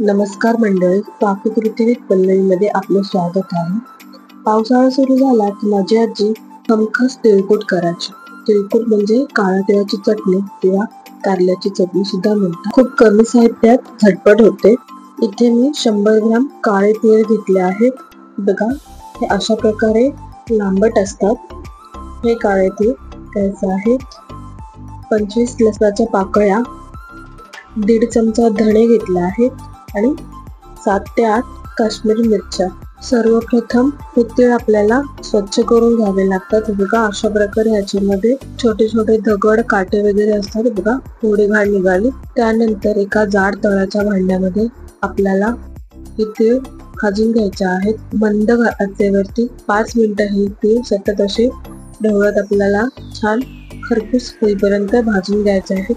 नमस्कार मंडळी, पाककृती विथ पल्लवीमध्ये आपलं स्वागत आहे. पावसाळा सुरू झाला की माझी आजी हमखास तिळकुट करायची. तिळकुट म्हणजे काळ्या तिळाची चटणी किंवा कारल्याची चटणी सुद्धा म्हणतात. खूप कमी साहित्यात झटपट होते. इथे मी 100 ग्राम काळे तीळ घेतले आहेत. बघा, हे अशा प्रकारे लांबट असतात. हे काळे तीळ घ्यायचे आहेत. 25 लसणाच्या पाकळ्या, 1.5 चमचा धणे घेतले आहेत आणि 7 ते 8 काश्मीरी मिरच्या. सर्वप्रथम हे तीळ आपल्याला स्वच्छ करून घ्यावे लागतात. बघा, अशा प्रकारे ह्याच्यामध्ये छोटे छोटे दगड काटे वगैरे असतात. बघा, थोडी घाण निघाली. त्यानंतर एका जाड तळाच्या भांड्यामध्ये आपल्याला हे तीळ भाजून घ्यायचे आहेत. मंद आचेवरती 5 मिनिटं हे तीळ सतत असे ढवळत आपल्याला छान खरपूस होईपर्यंत भाजून घ्यायचे आहेत.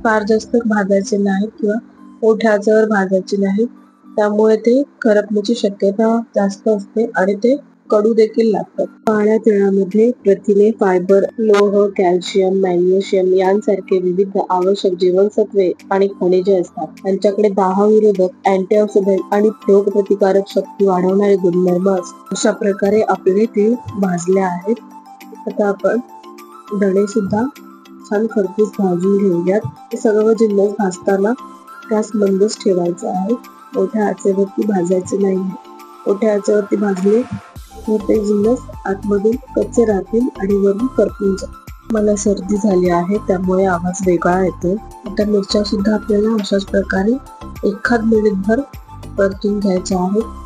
फार जास्त भाजायचे नाही किंवा मोठ्या आचेवर भाजायचे नाही, त्यामुळे ते करपण्याची शक्यता जास्त असते आणि ते कडू देखील लागतात. काळ्या तिळामध्ये प्रथिने, फायबर, लोह, कॅल्शियम, मॅग्नेशियम यांसारखे विविध आवश्यक जीवनसत्वे आणि खनिजे असतात. त्यांच्याकडे दाहविरोधक, अँटीऑक्सिडंट आणि रोगप्रतिकारक शक्ती वाढवणारे गुणधर्म असतात. अशा प्रकारे आपले तीळ भाजले आहेत. आता आपण धणे सुद्धा छान खरपूस भाजून घेऊयात. हे सर्व जिन्नस भाजताना गॅस मंदच ठेवायचा आहे. मोठ्या आचेवरती भाजायचे नाही. मोठ्या आचेवरती भाजले तर ते जिन्नस आतमधून कच्चे राहतील आणि वरून करपून जाईल. मला सर्दी झाली आहे, त्यामुळे आवाज वेगळा येतो. आता मिरच्या सुद्धा आपल्याला अशाच प्रकारे 1 मिनिटभर परतून घ्यायच्या आहेत.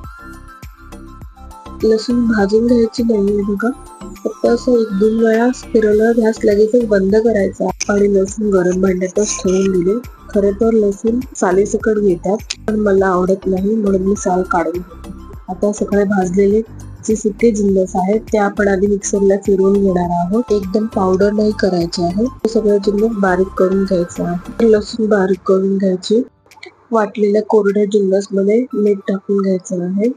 लसूण भाजून घ्यायची नाहीये. बघा, फक्त असं 1-2 वेळा फिरवलं, गॅस लगेचच बंद करायचा आणि लसूण गरम भांड्यातच ठेवून दिले. खरे तर लसूण सालीसकट घेतात, पण मला आवडत नाही म्हणून मी साल काढून घेते. आता सगळे भाजलेले जे सुके जिन्नस आहेत ते आपण आधी मिक्सरला फिरवून घेणार आहोत. एकदम पावडर नाही करायचे आहे. हे सगळे जिन्नस बारीक करून घ्यायचे आहे. लसूण बारीक करून घ्यायचे. वाटलेल्या कोरड्या जिन्नस मध्ये मीठ टाकून घ्यायचं आहे.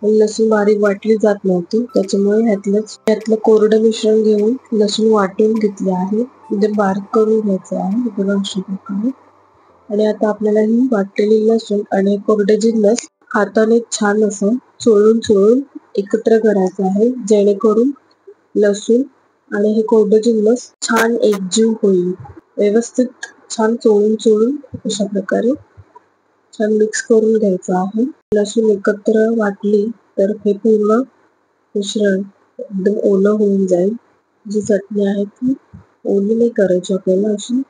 लसूण बारीक वाटली जात नव्हती, त्याच्यामुळे ह्यातलं कोरडं मिश्रण घेऊन लसूण वाटून घेतले आहे. म्हणजे बारीक करून घ्यायचं आहे बघा, अशा प्रकारे. आणि आता आपल्याला ही वाटलेली लसूण आणि कोरडे जिन्नस हाताने छान असं चोळून एकत्र करायचं आहे, जेणेकरून लसूण आणि हे कोरडे जिन्नस छान एकजीव होईल. व्यवस्थित छान चोळून अशा प्रकारे छान मिक्स करून घ्यायचं आहे. लसूण एकत्र वाटली तर हे पूर्ण मिश्रण एकदम ओलं होऊन जाईल. जी चटणी आहे ती ओली नाही करायची आपल्याला, अशी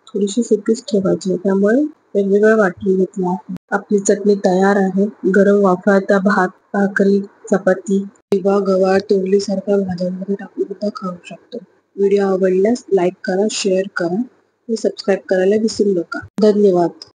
थोडीशी सुकीच ठेवायची. त्यामुळे वेगवेगळं वाटून घेतलं आहे. आपली चटणी तयार आहे. गरम वाफाळता भात, भाकरी, चपाती किंवा गवार, तोंडली सारख्या भाज्यांमध्ये टाकून सुद्धा खाऊ शकतो. व्हिडिओ आवडल्यास लाईक करा, शेअर करा आणि सबस्क्राईब करायला विसरू नका. धन्यवाद.